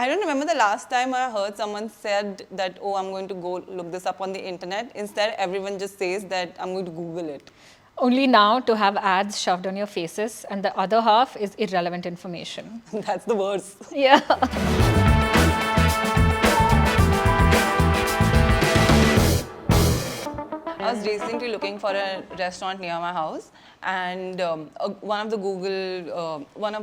I don't remember the last time I heard someone said that, oh, I'm going to go look this up on the internet. Instead, everyone just says that I'm going to Google it. Only now to have ads shoved on your faces, and the other half is irrelevant information. That's the worst. Yeah. I was recently looking for a restaurant near my house, and one of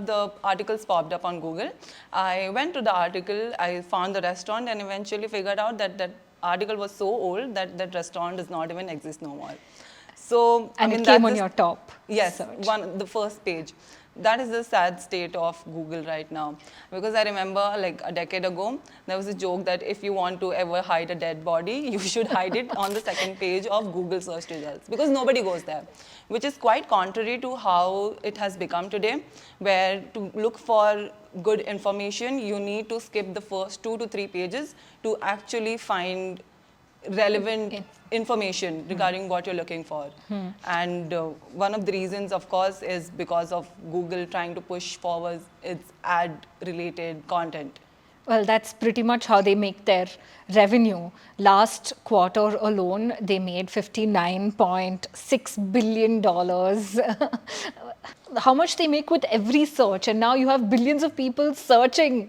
the articles popped up on Google. I went to the article, I found the restaurant, and eventually figured out that that article was so old that that restaurant does not even exist no more. So, And it came on your top yes, search. the first page. That is the sad state of Google right now. Because I remember like a decade ago, there was a joke that if you want to ever hide a dead body, you should hide it on the second page of Google search results, because nobody goes there, which is quite contrary to how it has become today, where to look for good information, you need to skip the first 2 to 3 pages to actually find relevant information regarding what you're looking for. And one of the reasons, of course, is because of Google trying to push forward its ad-related content. Well, that's pretty much how they make their revenue. Last quarter alone, they made $59.6 billion. How much they make with every search, and now you have billions of people searching.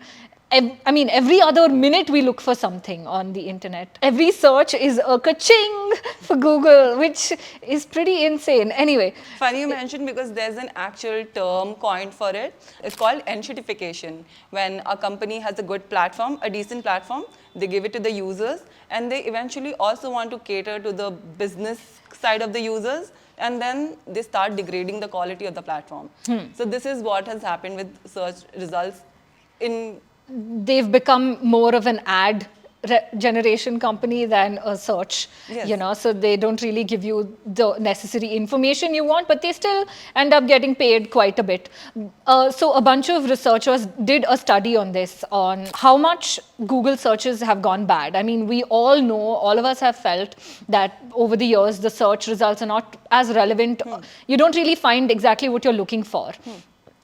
I mean, every other minute we look for something on the internet. Every search is a ka-ching for Google, which is pretty insane. Anyway. Funny you mentioned, because there's an actual term coined for it. It's called enshitification. When a company has a good platform, a decent platform, they give it to the users, and they eventually also want to cater to the business side of the users, and then they start degrading the quality of the platform. So this is what has happened with search results. They've become more of an ad generation company than a search, Yes. so they don't really give you the necessary information you want, but they still end up getting paid quite a bit. So a bunch of researchers did a study on this, on how much Google searches have gone bad. I mean, we all know, all of us have felt that over the years, the search results are not as relevant. You don't really find exactly what you're looking for.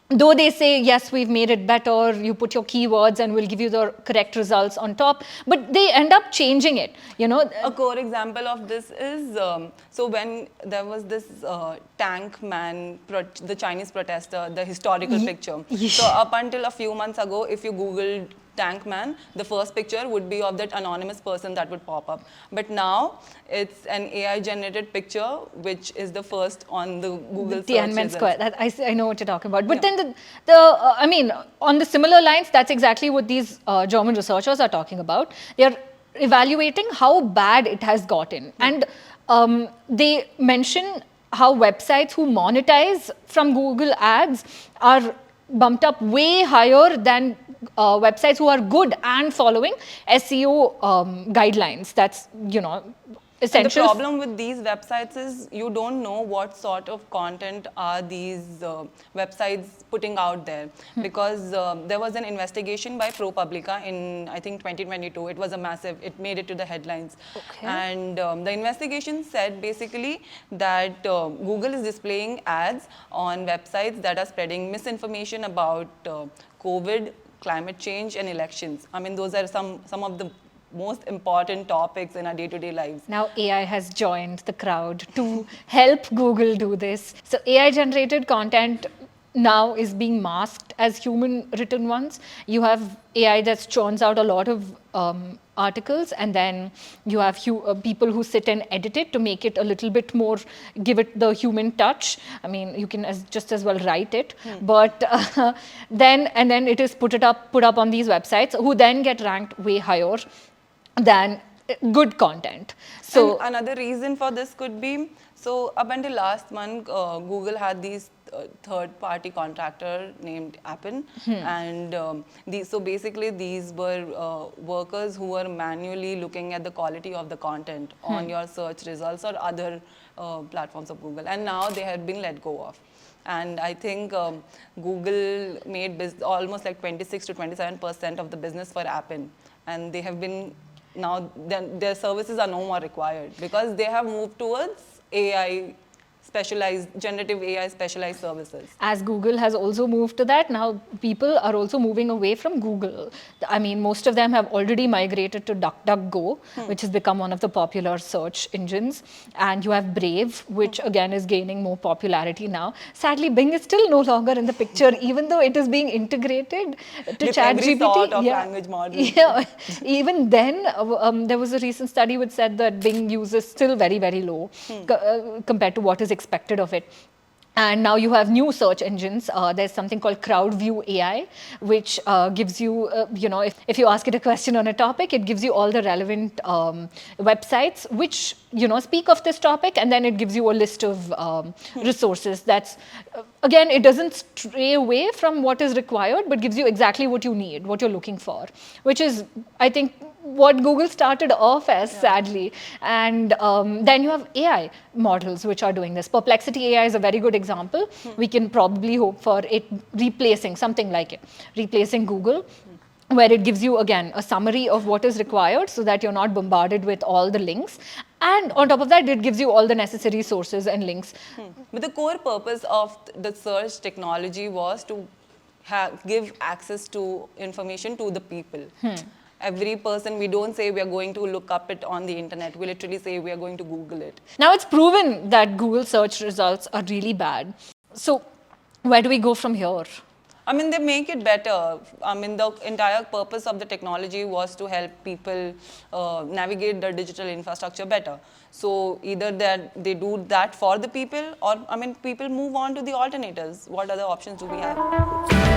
Though they say, yes, we've made it better, you put your keywords and we'll give you the correct results on top, but they end up changing it, A core example of this is, so when there was this tank man, the Chinese protester, the historical picture. So up until a few months ago, if you Googled tank man, the first picture would be of that anonymous person that would pop up. But now it's an AI generated picture, which is the first on the Google search Tiananmen Square. results. I know what you're talking about. But then I mean, on the similar lines, that's exactly what these German researchers are talking about. They're evaluating how bad it has gotten. And they mention how websites who monetize from Google ads are bumped up way higher than websites who are good and following SEO guidelines. That's, essential. And the problem with these websites is you don't know what sort of content are these websites putting out there. Because there was an investigation by ProPublica in, I think, 2022. It was it made it to the headlines. Okay. And the investigation said basically that Google is displaying ads on websites that are spreading misinformation about COVID, climate change, and elections. I mean, those are some of the most important topics in our day-to-day lives. Now AI has joined the crowd to help Google do this. So AI generated content now is being masked as human written ones. You have AI that churns out a lot of articles, and then you have people who sit and edit it to make it a little bit more, give it the human touch. I mean, you can just as well write it, but then it is put up on these websites, who then get ranked way higher than good content. So and another reason for this could be, so up until last month, Google had these third-party contractor named Appen, and so basically these were workers who were manually looking at the quality of the content on your search results or other platforms of Google, and now they have been let go of. And I think Google made almost like 26 to 27% of the business for Appen, and they have been now their services are no more required because they have moved towards AI specialized, generative AI specialized services. As Google has also moved to that, now people are also moving away from Google. I mean, most of them have already migrated to DuckDuckGo, which has become one of the popular search engines. And you have Brave, which again is gaining more popularity now. Sadly, Bing is still no longer in the picture, even though it is being integrated to With every ChatGPT. sort of language model. Yeah, even then, there was a recent study which said that Bing use is still very, very low compared to what is expected of it. And now you have new search engines. There's something called CrowdView AI, which gives you, if you ask it a question on a topic, it gives you all the relevant websites which, speak of this topic, and then it gives you a list of resources. That's, again, it doesn't stray away from what is required, but gives you exactly what you need, what you're looking for, which is, I think, what Google started off as, sadly. And then you have AI models which are doing this. Perplexity AI is a very good example. We can probably hope for it replacing something like it, replacing Google, where it gives you, again, a summary of what is required so that you're not bombarded with all the links. And on top of that, it gives you all the necessary sources and links. But the core purpose of the search technology was to give access to information to the people. Every person, we don't say we are going to look up it on the internet. We literally say we are going to Google it. Now it's proven that Google search results are really bad. So where do we go from here? I mean, they make it better. I mean, the entire purpose of the technology was to help people navigate the digital infrastructure better. So either that they do that for the people, or, I mean, people move on to the alternatives. What other options do we have?